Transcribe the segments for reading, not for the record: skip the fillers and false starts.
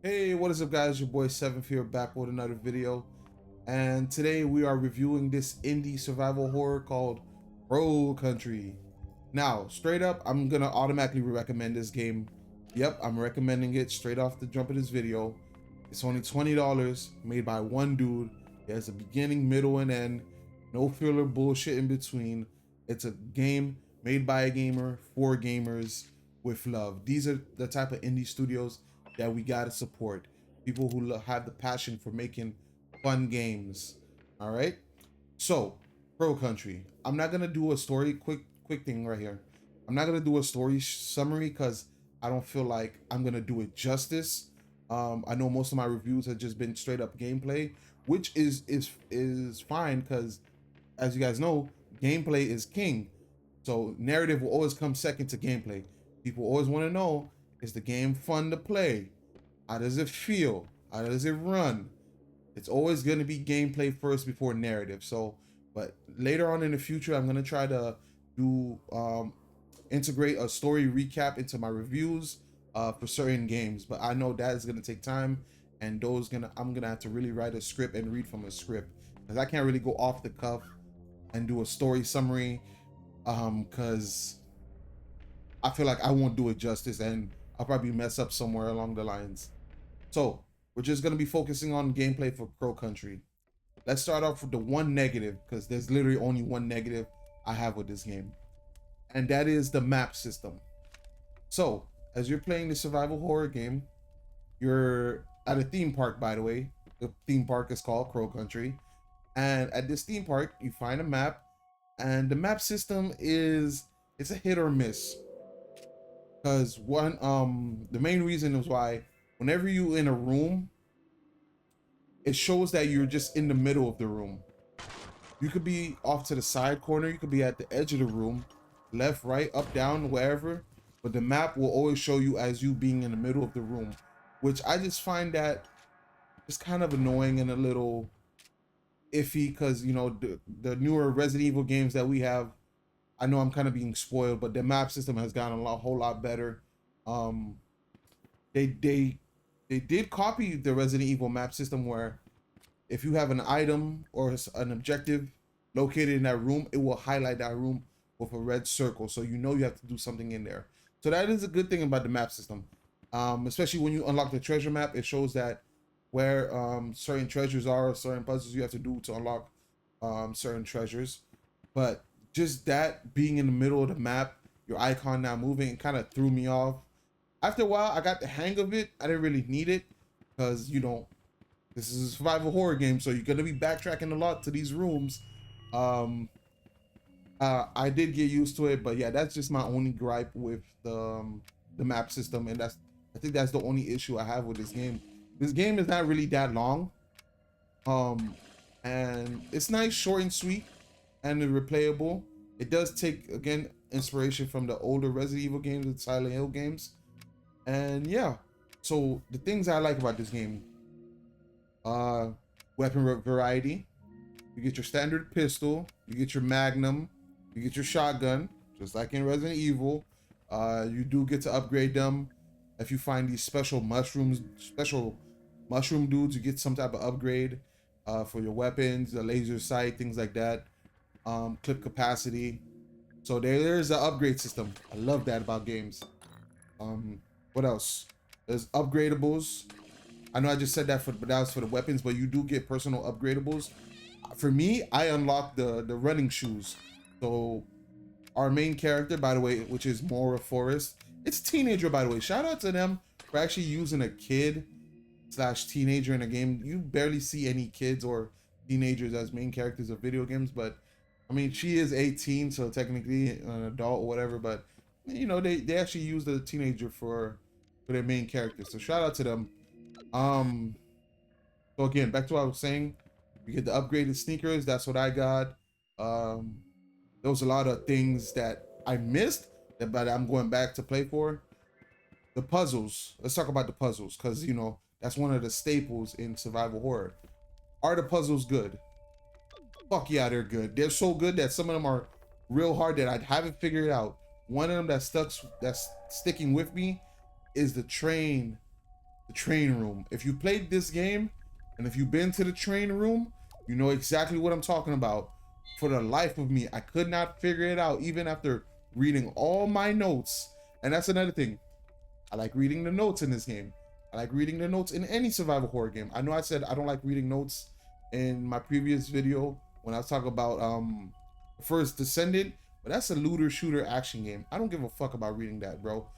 Hey, what is up guys? Your boy Seventh here back with another video. And today we are reviewing this indie survival horror called Crow Country. Now, straight up, I'm gonna automatically recommend this game. Yep, I'm recommending it straight off the jump of this video. It's only $20, made by one dude. It has a beginning, middle, and end. No filler bullshit in between. It's a game made by a gamer for gamers with love. These are the type of indie studios that we gotta support. People who have the passion for making fun games. All right. So, Pro Country. I'm not gonna do a story quick thing right here. I'm not gonna do a story summary because I don't feel like I'm gonna do it justice. I know most of my reviews have just been straight up gameplay, which is fine because, as you guys know, gameplay is king. So narrative will always come second to gameplay. People always want to know, is the game fun to play? How does it feel? How does it run? It's always going to be gameplay first before narrative. So, but later on in the future, I'm going to try to do integrate a story recap into my reviews for certain games. But I know that is going to take time, and I'm gonna have to really write a script and read from a script because I can't really go off the cuff and do a story summary because I feel like I won't do it justice and I'll probably mess up somewhere along the lines. So we're just gonna be focusing on gameplay for Crow Country. Let's start off with the one negative, because there's literally only one negative I have with this game, and that is the map system. So as you're playing the survival horror game, you're at a theme park, by the way. The theme park is called Crow Country, and at this theme park you find a map, and the map system it's a hit or miss. Because the main reason is why whenever you in a room, it shows that you're just in the middle of the room. You could be off to the side corner, you could be at the edge of the room, left, right, up, down, wherever, but the map will always show you as you being in the middle of the room, which I just find that just kind of annoying and a little iffy, because you know the newer Resident Evil games that we have, I know I'm kind of being spoiled, but the map system has gotten a whole lot better. Um, they did copy the Resident Evil map system where if you have an item or an objective located in that room, it will highlight that room with a red circle, so you know you have to do something in there. So that is a good thing about the map system. Especially when you unlock the treasure map, it shows that where certain treasures are, certain puzzles you have to do to unlock certain treasures. But just that being in the middle of the map, your icon now moving, it kind of threw me off. After a while, I got the hang of it. I didn't really need it because, you know, this is a survival horror game, so you're gonna be backtracking a lot to these rooms. I did get used to it, but yeah, that's just my only gripe with the map system, and I think that's the only issue I have with this game. This game is not really that long, and it's nice, short and sweet, and replayable. It does take, again, inspiration from the older Resident Evil games and Silent Hill games. And yeah, so the things I like about this game, weapon variety. You get your standard pistol, you get your Magnum, you get your shotgun, just like in Resident Evil. You do get to upgrade them. If you find these special mushroom dudes, you get some type of upgrade for your weapons, the laser sight, things like that. Clip capacity. So there's an upgrade system. I love that about games. What else? There's upgradables. I know I just said that but that was for the weapons, but you do get personal upgradables. For me, I unlocked the running shoes. So our main character, by the way, which is Maura Forrest, it's a teenager, by the way. Shout out to them for actually using a kid / teenager in a game. You barely see any kids or teenagers as main characters of video games, but I mean, she is 18, so technically an adult or whatever, but you know, they actually use the teenager for their main character. So shout out to them. So again, back to what I was saying, you get the upgraded sneakers. That's what I got. There was a lot of things that I missed but I'm going back to play for. The puzzles. Let's talk about the puzzles, because you know that's one of the staples in survival horror. Are the puzzles good? Fuck yeah, they're good. They're so good that some of them are real hard that I haven't figured out. One of them that's sticking with me is the train the train room. If you played this game and if you've been to the train room, you know exactly what I'm talking about. For the life of me, I could not figure it out even after reading all my notes. And that's another thing. I like reading the notes in this game. I like reading the notes in any survival horror game. I know I said I don't like reading notes in my previous video when I was talking about First Descendant, but that's a looter shooter action game. I don't give a fuck about reading that, bro.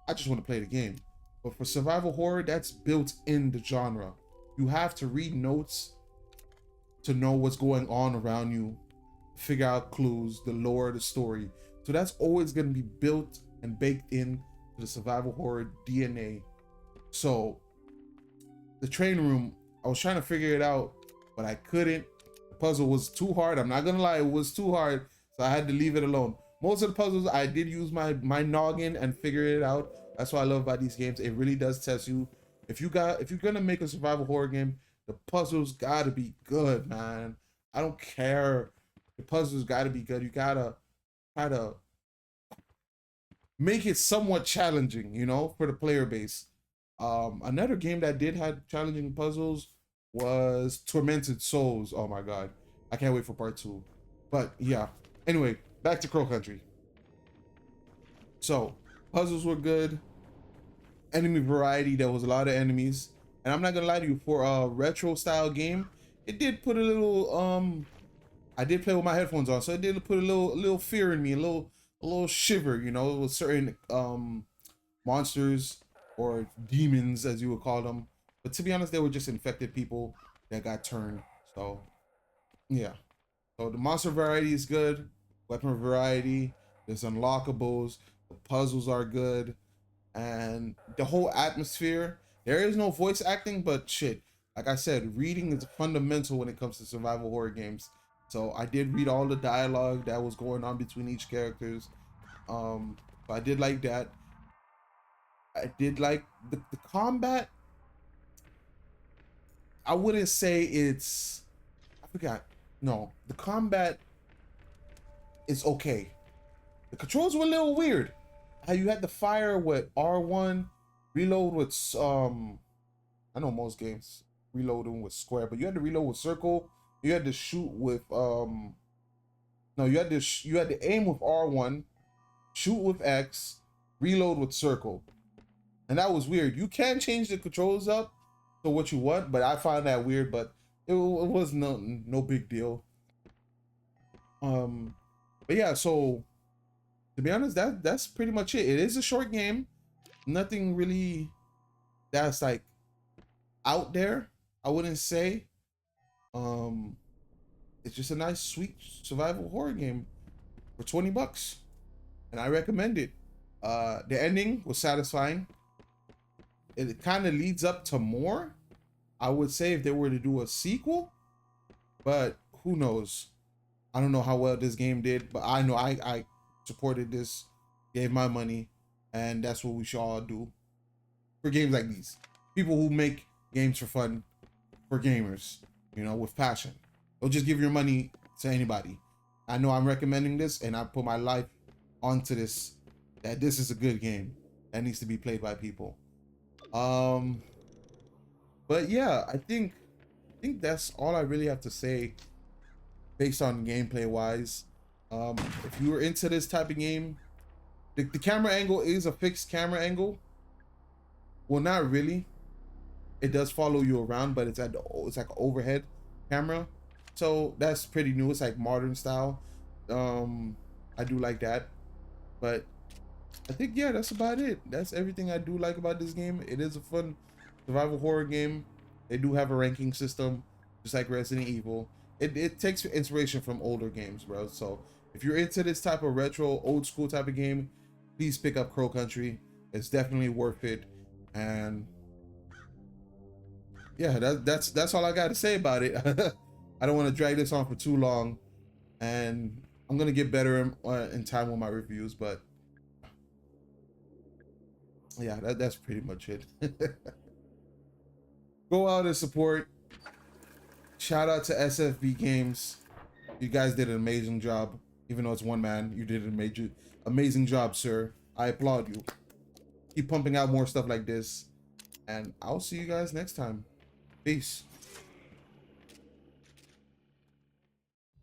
I just want to play the game. But for survival horror, that's built in the genre. You have to read notes to know what's going on around you, figure out clues, the lore, the story. So that's always going to be built and baked in to the survival horror DNA. So the train room, I was trying to figure it out, but I couldn't. The puzzle was too hard. I'm not gonna lie, it was too hard. So I had to leave it alone. Most of the puzzles, I did use my noggin and figure it out. That's what I love about these games. It really does test you. If you're gonna make a survival horror game, the puzzles gotta be good, man. I don't care. The puzzles gotta be good. You gotta try to make it somewhat challenging, you know, for the player base. Another game that did have challenging puzzles was Tormented Souls. Oh my god, I can't wait for part 2. But yeah, anyway, back to Crow Country. So puzzles were good. Enemy variety, there was a lot of enemies, and I'm not gonna lie to you, for a retro style game, it did put a little I did play with my headphones on, so it did put a little fear in me, a little shiver, you know, with certain monsters or demons, as you would call them. But to be honest, they were just infected people that got turned. So yeah, so the monster variety is good, weapon variety, there's unlockables, the puzzles are good, and the whole atmosphere. There is no voice acting, but shit, like I said, reading is fundamental when it comes to survival horror games. So I did read all the dialogue that was going on between each characters. So I did like that. I did like the combat. I wouldn't say it's, I forgot. No, the combat is okay. The controls were a little weird. How you had to fire with R1, reload with I know most games reloading with square, but you had to reload with circle. You had to shoot with no, you had to aim with R1, shoot with X, reload with circle. And that was weird. You can change the controls up to what you want, but I found that weird, but it was no big deal. But yeah, so to be honest, that's pretty much it. It is a short game. Nothing really that's like out there, I wouldn't say. It's just a nice, sweet survival horror game for 20 bucks. And I recommend it. The ending was satisfying. It kind of leads up to more, I would say, if they were to do a sequel, but who knows? I don't know how well this game did, but I know I supported this, gave my money, and that's what we should all do for games like these. People who make games for fun, for gamers, you know, with passion. Don't just give your money to anybody. I know I'm recommending this, and I put my life onto this, that this is a good game that needs to be played by people. But yeah, I think that's all I really have to say based on gameplay wise. If you were into this type of game, the camera angle is a fixed camera angle. Well, not really. It does follow you around, but it's like an overhead camera. So that's pretty new. It's like modern style. I do like that. But I think, yeah, that's about it. That's everything I do like about this game. It is a fun survival horror game. They do have a ranking system, just like Resident Evil. It takes inspiration from older games, bro. So if you're into this type of retro, old school type of game, please pick up Crow Country. It's definitely worth it. And yeah, that's all I got to say about it. I don't want to drag this on for too long, and I'm gonna get better in time with my reviews. But yeah, that's pretty much it. Go out and support. Shout out to SFB Games. You guys did an amazing job. Even though it's one man, you did an amazing job, sir. I applaud you. Keep pumping out more stuff like this. and I'll see you guys next time. Peace.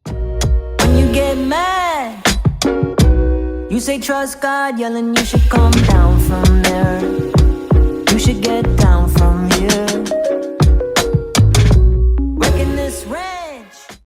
When you get mad, you say trust God, yelling you should come down from there. You should get